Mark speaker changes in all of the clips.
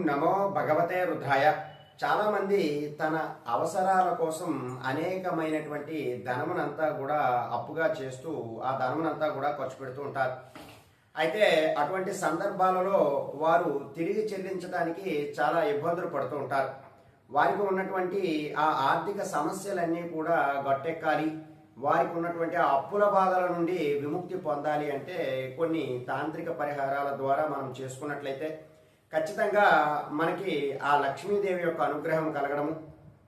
Speaker 1: నమో భగవతే రుద్రాయ. చాలామంది తన అవసరాల కోసం అనేకమైనటువంటి ధనమునంతా కూడా అప్పుగా చేస్తూ ఆ ధనమునంతా కూడా ఖర్చు పెడుతూ ఉంటారు. అయితే అటువంటి సందర్భాలలో వారు తిరిగి చెల్లించడానికి చాలా ఇబ్బందులు పడుతూ ఉంటారు. వారికి ఉన్నటువంటి ఆ ఆర్థిక సమస్యలన్నీ కూడా గట్టెక్కాలి, వారికి ఉన్నటువంటి ఆ అప్పుల బాధల నుండి విముక్తి పొందాలి అంటే కొన్ని తాంత్రిక పరిహారాల ద్వారా మనం చేసుకున్నట్లయితే ఖచ్చితంగా మనకి ఆ లక్ష్మీదేవి యొక్క అనుగ్రహం కలగడము,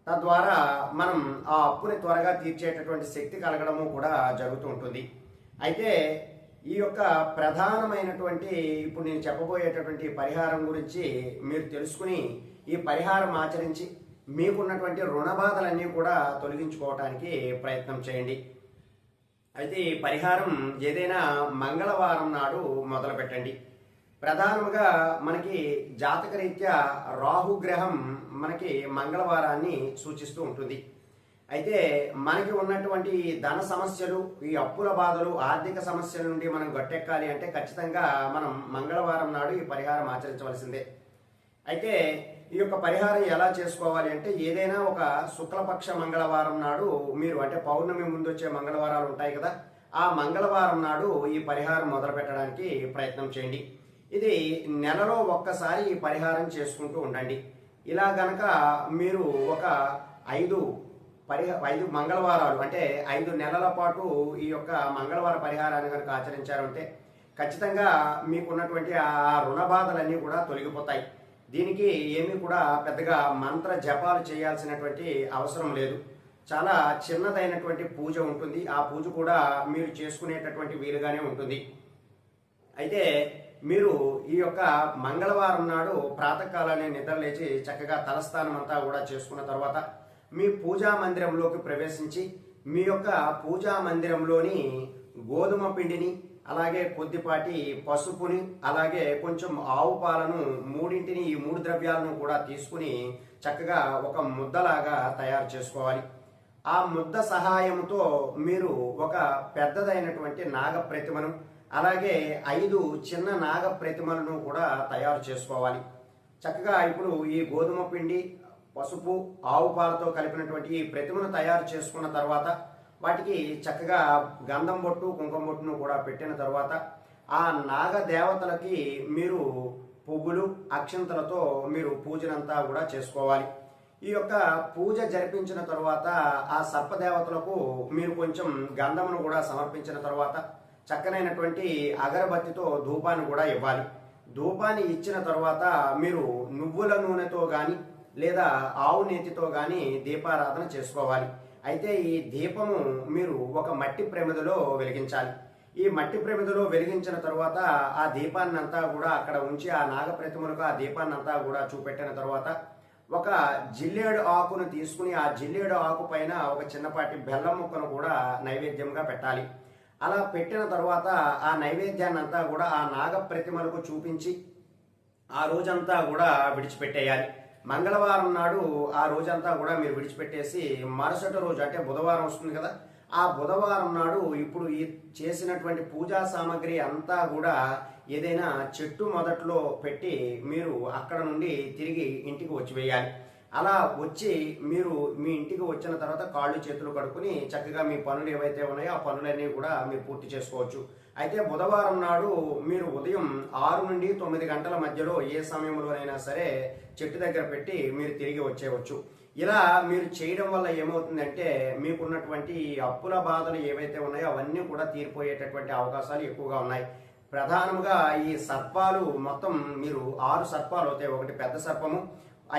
Speaker 1: తద్వారా మనం ఆ అప్పుని త్వరగా తీర్చేటటువంటి శక్తి కలగడము కూడా జరుగుతూ ఉంటుంది. అయితే ఈ యొక్క ప్రధానమైనటువంటి ఇప్పుడు నేను చెప్పబోయేటటువంటి పరిహారం గురించి మీరు తెలుసుకుని ఈ పరిహారం ఆచరించి మీకున్నటువంటి రుణ బాధలన్నీ కూడా తొలగించుకోవటానికి ప్రయత్నం చేయండి. అయితే ఈ పరిహారం ఏదైనా మంగళవారం నాడు మొదలు పెట్టండి. ప్రధానంగా మనకి జాతకరీత్యా రాహుగ్రహం మనకి మంగళవారాన్ని సూచిస్తూ ఉంటుంది. అయితే మనకి ఉన్నటువంటి ధన సమస్యలు, ఈ అప్పుల బాధలు, ఆర్థిక సమస్యల నుండి మనం గట్టెక్కాలి అంటే ఖచ్చితంగా మనం మంగళవారం నాడు ఈ పరిహారం ఆచరించవలసిందే. అయితే ఈ యొక్క పరిహారం ఎలా చేసుకోవాలి అంటే ఏదైనా ఒక శుక్లపక్ష మంగళవారం నాడు మీరు అంటే పౌర్ణమి ముందు వచ్చే మంగళవారాలు ఉంటాయి కదా, ఆ మంగళవారం నాడు ఈ పరిహారం మొదలు పెట్టడానికి ప్రయత్నం చేయండి. ఇది నెలలో ఒక్కసారి ఈ పరిహారం చేసుకుంటూ ఉండండి. ఇలా గనక మీరు ఒక ఐదు మంగళవారాలు అంటే 5 నెలల పాటు ఈ యొక్క మంగళవార పరిహారాన్ని కనుక ఆచరించారంటే ఖచ్చితంగా మీకున్నటువంటి ఆ రుణ బాధలన్నీ కూడా తొలగిపోతాయి. దీనికి ఏమీ కూడా పెద్దగా మంత్ర జపాలు చేయాల్సినటువంటి అవసరం లేదు. చాలా చిన్నదైనటువంటి పూజ ఉంటుంది. ఆ పూజ కూడా మీరు చేసుకునేటటువంటి వీలుగానే ఉంటుంది. అయితే మీరు ఈ యొక్క మంగళవారం నాడు ప్రాతకాలాన్ని నిద్రలేచి చక్కగా తలస్నానం అంతా కూడా చేసుకున్న తర్వాత మీ పూజా మందిరంలోకి ప్రవేశించి మీ యొక్క పూజా మందిరంలోని గోధుమ పిండిని, అలాగే కొద్దిపాటి పసుపుని, అలాగే కొంచెం ఆవు పాలను ఈ 3 ద్రవ్యాలను కూడా తీసుకుని చక్కగా ఒక ముద్దలాగా తయారు చేసుకోవాలి. ఆ ముద్ద సహాయంతో మీరు ఒక పెద్దదైనటువంటి నాగ ప్రతిమను, అలాగే 5 చిన్న నాగ ప్రతిమలను కూడా తయారు చేసుకోవాలి. చక్కగా ఇప్పుడు ఈ గోధుమ పిండి, పసుపు, ఆవు పాలతో కలిపినటువంటి ఈ ప్రతిమను తయారు చేసుకున్న తర్వాత వాటికి చక్కగా గంధం బొట్టు, కుంకుమ బొట్టును కూడా పెట్టిన తర్వాత ఆ నాగ దేవతలకి మీరు పువ్వులు, అక్షంతలతో మీరు పూజనంతా కూడా చేసుకోవాలి. ఈ యొక్క పూజ జరిపించిన తర్వాత ఆ సర్పదేవతలకు మీరు కొంచెం గంధమును కూడా సమర్పించిన తర్వాత చక్కనైనటువంటి అగరబత్తితో ధూపాన్ని కూడా ఇవ్వాలి. ధూపాన్ని ఇచ్చిన తర్వాత మీరు నువ్వుల నూనెతో కానీ లేదా ఆవు నేతితో కానీ దీపారాధన చేసుకోవాలి. అయితే ఈ దీపము మీరు ఒక మట్టి ప్రమిదలో వెలిగించాలి. ఈ మట్టి ప్రమిదలో వెలిగించిన తర్వాత ఆ దీపాన్ని అంతా కూడా అక్కడ ఉంచి ఆ నాగ ప్రతిమలకు ఆ దీపాన్ని అంతా కూడా చూపెట్టిన తర్వాత ఒక జిల్లేడు ఆకును తీసుకుని ఆ జిల్లేడు ఆకు పైన ఒక చిన్నపాటి బెల్లం ముక్కను కూడా నైవేద్యంగా పెట్టాలి. అలా పెట్టిన తర్వాత ఆ నైవేద్యాన్ని అంతా కూడా ఆ నాగ ప్రతిమలకు చూపించి ఆ రోజంతా కూడా విడిచిపెట్టేయాలి. మంగళవారం నాడు ఆ రోజంతా కూడా మీరు విడిచిపెట్టేసి మరుసటి రోజు అంటే బుధవారం వస్తుంది కదా, ఆ బుధవారం నాడు ఇప్పుడు ఈ చేసినటువంటి పూజా సామాగ్రి అంతా కూడా ఏదైనా చెట్టు మొదట్లో పెట్టి మీరు అక్కడ నుండి తిరిగి ఇంటికి వచ్చి వేయాలి. అలా వచ్చి మీరు మీ ఇంటికి వచ్చిన తర్వాత కాళ్ళు చేతులు కడుక్కుని చక్కగా మీ పనులు ఏవైతే ఉన్నాయో ఆ పనులన్నీ కూడా మీరు పూర్తి చేసుకోవచ్చు. అయితే బుధవారం నాడు మీరు ఉదయం 6 నుండి 9 గంటల మధ్యలో ఏ సమయంలోనైనా సరే చెట్టు దగ్గర పెట్టి మీరు తిరిగి వచ్చేయవచ్చు. ఇలా మీరు చేయడం వల్ల ఏమవుతుందంటే మీకున్నటువంటి అప్పుల బాధలు ఏవైతే ఉన్నాయో అవన్నీ కూడా తీరిపోయేటటువంటి అవకాశాలు ఎక్కువగా ఉన్నాయి. ప్రధానంగా ఈ సర్పాలు మొత్తం మీరు 6 సర్పాలు అవుతాయి. ఒకటి పెద్ద సర్పము,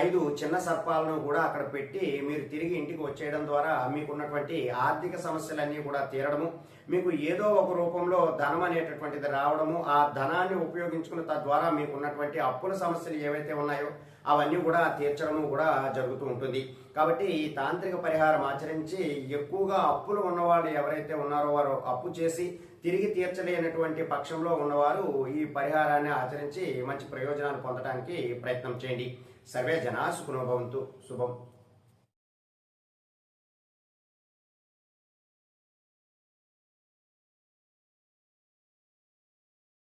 Speaker 1: 5 చిన్న సర్పాలను కూడా అక్కడ పెట్టి మీరు తిరిగి ఇంటికి వచ్చేయడం ద్వారా మీకున్నటువంటి ఆర్థిక సమస్యలన్నీ కూడా తీరడము, మీకు ఏదో ఒక రూపంలో ధనం అనేటటువంటిది రావడము, ఆ ధనాన్ని ఉపయోగించుకున్న తద్వారా మీకున్నటువంటి అప్పుల సమస్యలు ఏవైతే ఉన్నాయో అవన్నీ కూడా తీర్చడము కూడా జరుగుతూ ఉంటుంది. కాబట్టి ఈ తాంత్రిక పరిహారం ఆచరించి ఎక్కువగా అప్పులు ఉన్నవాళ్ళు ఎవరైతే ఉన్నారో వారు అప్పు చేసి తిరిగి తీర్చలేనటువంటి పక్షంలో ఉన్నవారు ఈ పరిహారాన్ని ఆచరించి మంచి ప్రయోజనాలు పొందడానికి ప్రయత్నం చేయండి. సర్వే జనా సుఖినో భవంతు. శుభం.